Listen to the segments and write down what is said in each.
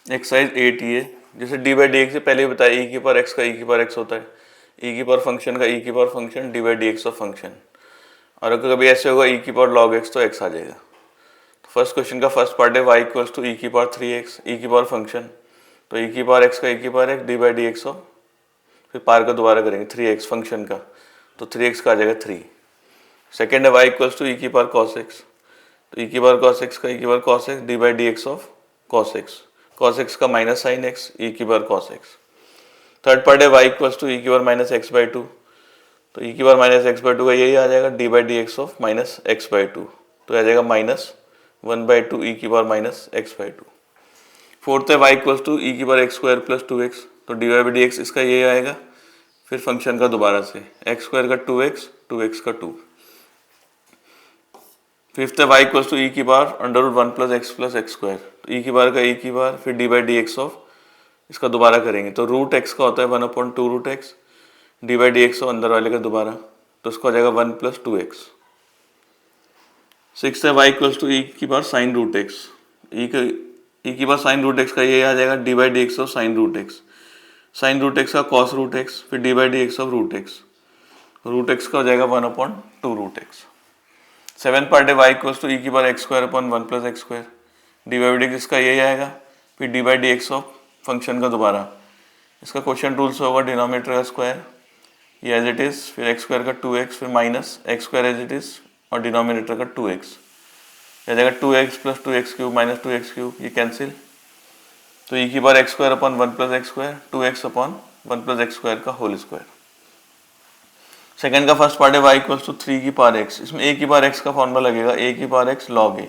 Exercise 8 ये जैसे D by d x से पहले ही बताया ई की पावर एक्स का ई की पावर एक्स होता है, ई की पावर फंक्शन का ई की power function d by d x of function, और अगर कभी ऐसे होगा ई की पावर लॉग एक्स तो एक्स आ जाएगा। तो फर्स्ट क्वेश्चन का फर्स्ट पार्ट है वाई इक्वल्स टू ई की पावर 3x ई की पावर फंक्शन, तो ई की पावर एक्स का ई की power x d by d x of, फिर पार का दोबारा करेंगे 3x फंक्शन का, तो 3x का आ जाएगा 3। सेकेंड है वाई इक्वल्स टू ई की पावर कॉस एक्स, तो ई की पावर कॉस एक्स का ई की power cos x d by d x of cos x, cos x का माइनस साइन एक्स ई की power cos x. Third part है y equals to e की power minus x by two, तो e की power minus x by two का यही आ जाएगा d by d x of minus x by two, तो आ जाएगा माइनस 1/2 ई की power minus x by two. Fourth है वाई इक्वल्स टू ई की power x square plus 2x, तो d y by d x इसका ये आएगा, फिर फंक्शन का दोबारा से एक्स स्क्वायर का 2x का 2। फिफ्थ है वाई इक्वल्स टू ई की power under root 1 plus x square, तो ई की पावर का ई की पावर फिर d by d x of, इसका दोबारा करेंगे तो रूट एक्स का होता है 1/2 root x, d by d x of अंदर वाले का दोबारा, तो उसका हो जाएगा 1 + 2x। सिक्स है वाई इक्वल्स टू ई की power sine root x, e की पावर साइन रूट एक्स का ये आ जाएगा d by d x of sine root x, sine root x का कॉस रूट एक्स फिर d by d x of root x का हो जाएगा 1/2 रूट एक्स। सेवन पार्ट है वाई इक्वल्स टू ई की power x square upon 1 + x square, d by d x इसका यही आएगा, फिर d by d x of function का दोबारा, इसका क्वेश्चन रूल से होगा डिनोमिनेटर का स्क्वायर ये एज इट इज़, फिर एक्स स्क्वायर का 2x फिर minus x square as it is और डिनोमिनेटर का 2x, यह जाएगा 2x + 2x cube minus 2x cube, ये कैंसिल, तो ई की power x square upon 1 + x square 2x upon 1 + x square का होल स्क्वायर। सेकंड का फर्स्ट पार्ट है वाई इक्वल्स टू 3 की पावर x, इसमें a की पावर x का फॉर्मूला लगेगा a की पावर x log a,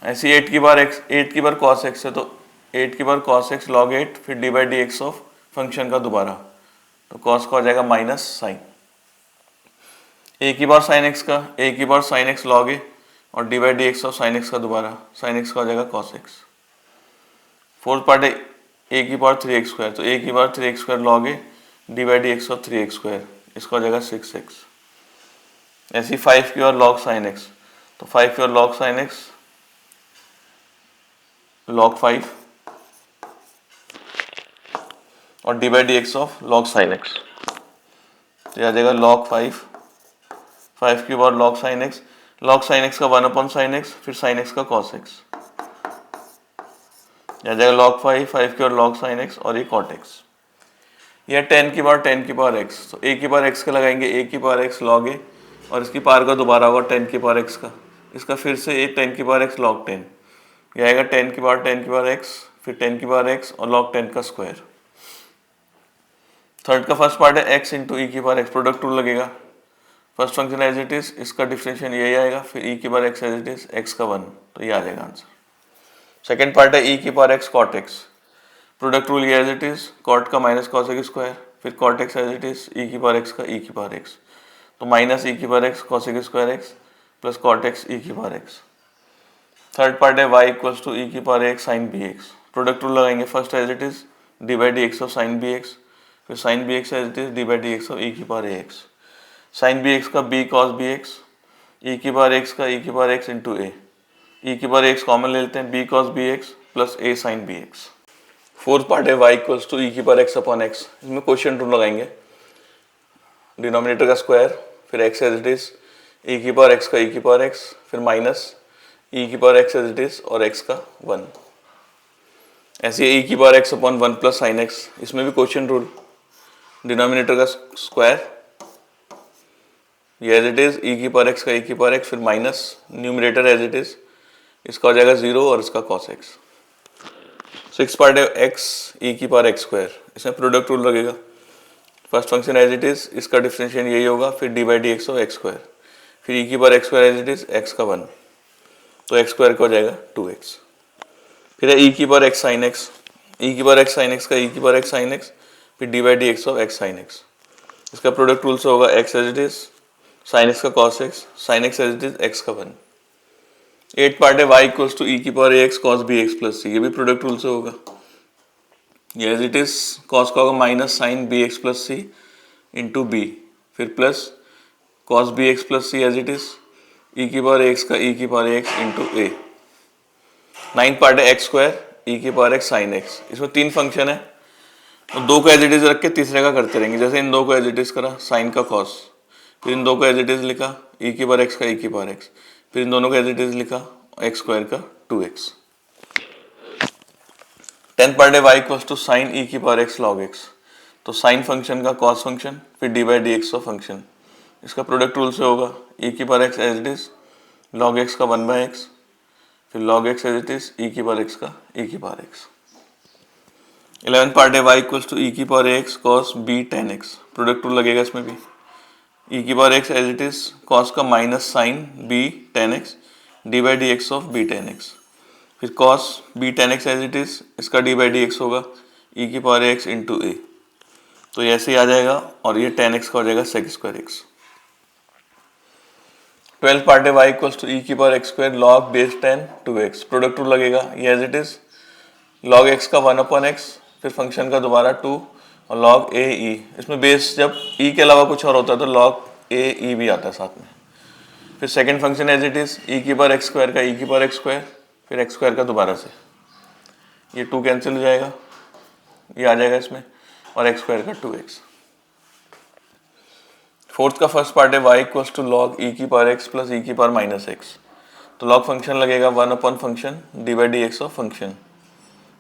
ऐसी 8 की पावर cos x है तो 8 की पावर cos x log 8 फिर d by d x of function का दोबारा, तो cos का हो जाएगा माइनस साइन, a की पावर साइन x का a की power sign x log a और d by d x of sign x का दोबारा, साइन x का हो जाएगा cos x। फोर्थ पार्ट है a की पावर 3x स्क्वायर, तो a की power 3x square log a D by d x of 3x square, इसका हो जाएगा 6x। ऐसी 5 की और log साइन x, तो 5 की और log साइन x log 5 और d by d x of log sine x, तो यह आ जाएगा log 5 की और log साइन x का 1/sin x फिर sin x का cos x, यह आ जाएगा log 5 की और log sin x और ये cot x। यह 10 की पावर x, तो a की पावर x का लगाएंगे a की पावर x log a और इसकी पावर का दोबारा होगा 10 की पावर x का, इसका फिर से a 10 की पावर x log 10, यह आएगा 10 की पावर x फिर 10 की पावर x और log 10 का स्क्वायर। थर्ड का फर्स्ट पार्ट है x इंटू ई की पावर x, प्रोडक्ट रूल लगेगा, first function as it is, इसका डिफरेंशियल यही आएगा, फिर ई की power x as it is x का 1, तो ये आ जाएगा आंसर। सेकेंड पार्ट है ई की power x cot x, product rule ये एज इट इज, कॉट का माइनस कॉस एक्स स्क्वायर फिर cot x as it is e की पावर एक्स का ई की पावर एक्स, तो माइनस ई की power x cos x square x plus cot x e की power x. Third part है y equals to e की power x sine b x, product rule लगाएंगे, first as it is d by d x of sine b x फिर sine b x as it is d by d x of e की power a x, sine b x का b cos b x e की power x का e की power x into a, e की power x common ले लेते हैं b cos b x plus a sine b x. Fourth part है y equals to e की power x upon x, इसमें क्वेश्चन रूल लगाएंगे, डिनोमिनेटर का स्क्वायर फिर x as it is e की पावर एक्स का ई की power x फिर माइनस ई की power x as it is और एक्स का 1, ऐसे ई की power x upon 1 + sine x, इसमें भी क्वेश्चन रूल, डिनोमिनेटर का स्क्वायर ये एज इट इज ई की पावर एक्स का ई की पावर एक्स फिर minus numerator as it is, इसका हो जाएगा 0 और इसका cos x। सिक्स पार्ट है x ई की पावर x स्क्वायर, इसमें प्रोडक्ट रूल लगेगा, first function as it is, इसका डिफरेंशियल यही होगा, फिर d by d x of x square फिर ई की power x square as it is x का 1, तो x स्क्वायर का हो जाएगा 2x। फिर है ई की power x sine x, e की पावर x साइन x का ई की पावर x साइन x फिर d by d x of x sine x, इसका प्रोडक्ट रूल से होगा x as it is sine x का cos x sine x as it is x का 1। Eighth part है y equals to e की power x cos b x plus c, ये भी product rule से होगा, ये एज इट इज कॉस का होगा minus sine b x plus c into b फिर plus cos b x plus c as it is e की power x का ई की power x into a. Ninth part है x square, e की power x sign x. इसमें 3 function है और 2 को एज इट इज रख के तीसरे का करते रहेंगे। जैसे इन 2 को एज इट इज करा साइन का कॉस, फिर इन 2 को एज इट इज लिखा ई की पावर एक्स का ई की पावर एक्स, फिर इन दोनों को एज इट इज लिखा एक्स स्क्वायर का 2x। 10th पार्ट है y equals to sine e की पावर एक्स लॉग एक्स। तो साइन फंक्शन का कॉस फंक्शन फिर डी बाई डी एक्स का फंक्शन, इसका प्रोडक्ट रूल से होगा ई की power x as it is log x का 1 बाई एक्स, फिर log x as it is e की पावर x का e की पावर x। 11th पार्ट है y इक्वल्स टू ई की power x cos b tan x। Product rule लगेगा इसमें भी, e की power x as it is cos का minus sine b tan x d by d x of b tan x, फिर cos b tan x as it is इसका d by d x होगा e की power x into A. तो ये ऐसे ही आ जाएगा और ये tan x का हो जाएगा sec square x। 12th part है y इक्वल्स टू ई की power x square log base 10 2x। Product rule लगेगा ये as it is log x का 1 अपॉन x, फिर फंक्शन का दोबारा 2 और log a e। इसमें बेस जब e के अलावा कुछ और होता है तो log a e भी आता है साथ में। फिर second function as it is e की पावर एक्स स्क्वायर का ई की पावर एक्स स्क्वायर, फिर एक्स स्क्वायर का दोबारा से, ये 2 कैंसिल हो जाएगा, ये आ जाएगा इसमें, और एक्स स्क्वायर का 2x। फोर्थ का फर्स्ट पार्ट है y equals to log e की पावर x प्लस ई की पावर माइनस एक्स। तो लॉग फंक्शन लगेगा 1 upon function d by d x of function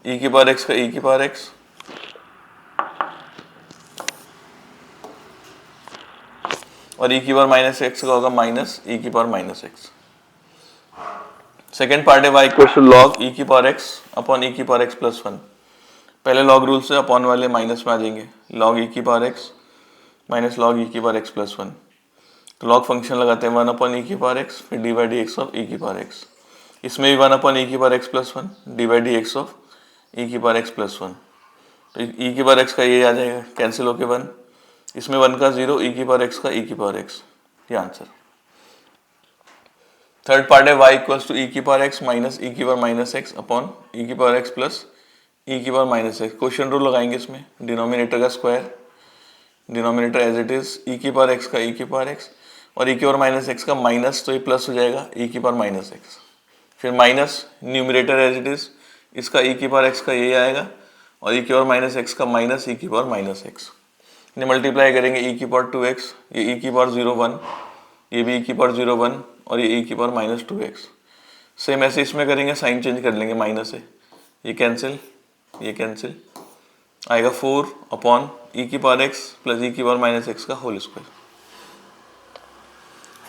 e की पावर x का e की पावर x और ई की पावर माइनस एक्स का होगा माइनस ई की power minus x. Second part है y equals to log e की पावर x अपॉन ई की पावर x प्लस 1। पहले लॉग रूल से अपॉन वाले माइनस में आ जाएंगे, लॉग ई की power x minus log e की पावर एक्स प्लस 1। तो लॉग फंक्शन लगाते हैं 1 अपॉन ई की पावर एक्स फिर d by d x of e की पावर एक्स। इसमें भी 1 अपॉन ई की power x plus 1 d by d x of e की पावर एक्स प्लस 1। तो ई की पावर एक्स का ये आ जाएगा कैंसिल होके 1, इसमें 1 का 0 ई की पावर एक्स का ई की पावर एक्स, ये आंसर। थर्ड पार्ट है y इक्वल्स टू ई की पावर एक्स माइनस ई की power minus x upon e की पावर एक्स प्लस ई की power minus x. Question rule लगाएंगे इसमें, डिनोमिनेटर का square, denominator as it is e की power x का e की पावर एक्स और ई की पावर माइनस एक्स का माइनस, तो ये प्लस हो जाएगा ई की पावर माइनस एक्स, फिर minus numerator as it is इसका ई की पावर एक्स का ये आएगा और ई की पावर माइनस एक्स का माइनस ई की पावर माइनस एक्स। इन्हें मल्टीप्लाई करेंगे ई की पावर 2x, ये ई की पावर 0 1, ये भी ई की पावर 0 1 और ये ई की पावर माइनस 2x। सेम ऐसे इसमें करेंगे, साइन चेंज कर लेंगे माइनस से, ये कैंसिल आएगा 4 अपॉन ई की पावर एक्स प्लस ई की पावर माइनस एक्स का होल स्क्वायर।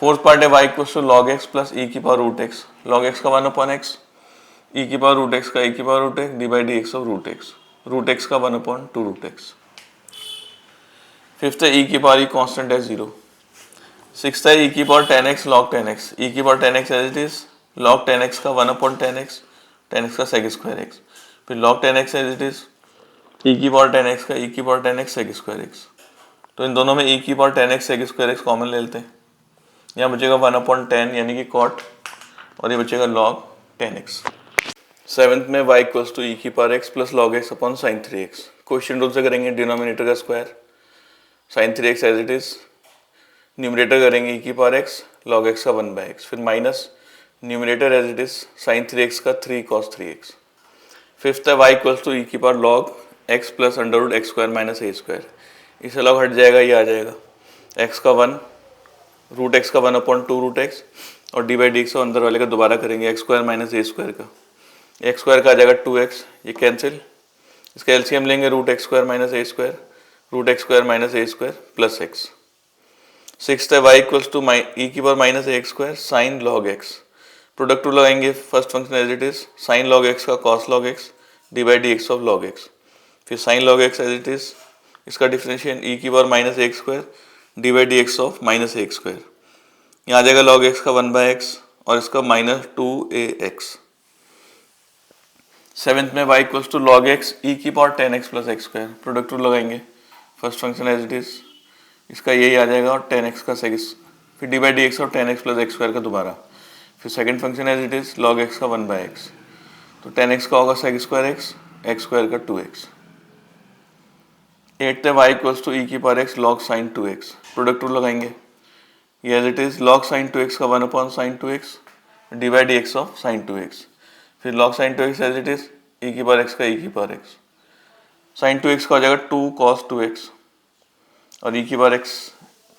फोर्थ पार्ट है y equals to log x plus e की power root x. Log x का 1 अपॉन एक्स, ई की पावर रूट एक्स का e की power root x d by d x of root x का 1 upon 2 root x. Fifth है e की power, ई constant है 0। Sixth है ई की power 10x log 10x, e की power 10x as it is log 10x का 1 upon 10x का sec square x, फिर log 10x as it is e की पावर 10x का ई की power 10x sec square x. तो इन दोनों में ई की power 10x sec square x common ले लेते हैं, यहाँ बचेगा 1 अपॉन 10 यानी कि कॉट और ये बचेगा log 10x। सेवन्थ में y इक्वल्स टू ई की power x plus log x upon sine 3x। Quotient rule से करेंगे, डिनोमिनेटर का square sine 3x as it is, numerator करेंगे ई की पावर x log x का 1 बाई एक्स, फिर minus numerator as it is sine 3x का 3 cos 3x। Fifth है y equals to e की power log x plus under root x square minus a square. इसे log हट जाएगा, ये आ जाएगा x का 1 रूट एक्स का 1 अपॉन 2 रूट एक्स और डी बाई डी एक्स अंदर वाले का दोबारा करेंगे x square minus a square का, एक्स स्क्वायर का आ जाएगा 2x, ये कैंसिल, इसका एलसीएम लेंगे root x square minus a square, root x square minus a square plus x. Sixth है y इक्वल्स टू ई की power minus x square sine log x. Product to लगाएंगे, first function as it is sine log x का cos log x d by d x of log x, फिर sine log x as it is इसका differentiation e की power minus x square d by d x of minus x square, यहाँ आ जाएगा log x का 1 by x और इसका minus 2ax। Seventh में y equals to log x e की power 10x plus x square. Product to लगाएंगे, first function as it is इसका यही आ जाएगा और 10x का सेक, फिर डी बाई डी एक्स और 10x प्लस एक्स स्क्वायर का दोबारा, फिर second function as it is log x का 1 बाई एक्स, तो 10x का होगा सेक स्क्वायर एक्स स्क्वायर का 2x। एट्थ है y इक्वल्स टू ई की power x log sine 2x। Product to लगाएंगे, ये as it is log sine 2x का 1 upon sine 2x d by d x of sine 2x, फिर log sine 2x as it is e की power x का e की power x, sign 2x का हो जाएगा 2 cos 2x और e की पावर एक्स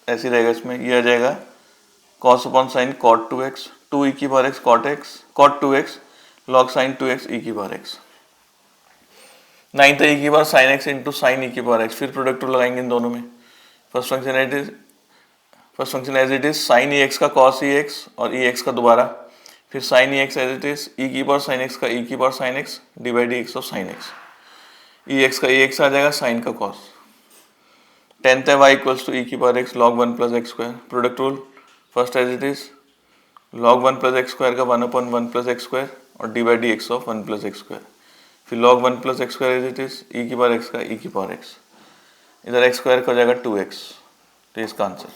ऐसी रहेगा, इसमें ये आ जाएगा cos upon sine cot 2x, 2 e की power x cot 2x log sine 2x e की पावर एक्स। नाइन्थ ई की power sine x into sine e की पावर एक्स, फिर प्रोडक्ट रूल लगाएंगे इन दोनों में। First function as it is sine e x का cos ई एक्स और ई एक्स का दोबारा, फिर sine e x as it is e की पावर साइन एक्स का ई की power sine x divide e x of sine x, E x का ई x आ जाएगा साइन का cos। 10th है y इक्वल्स टू ई की power x log 1 plus x square, product rule first as it is log 1 plus x square का 1 upon 1 plus x square और divide e x of 1 plus x square, फिर log 1 plus x square as it is e की power x का e की power x, इधर x square का हो जाएगा 2x, तो इसका आंसर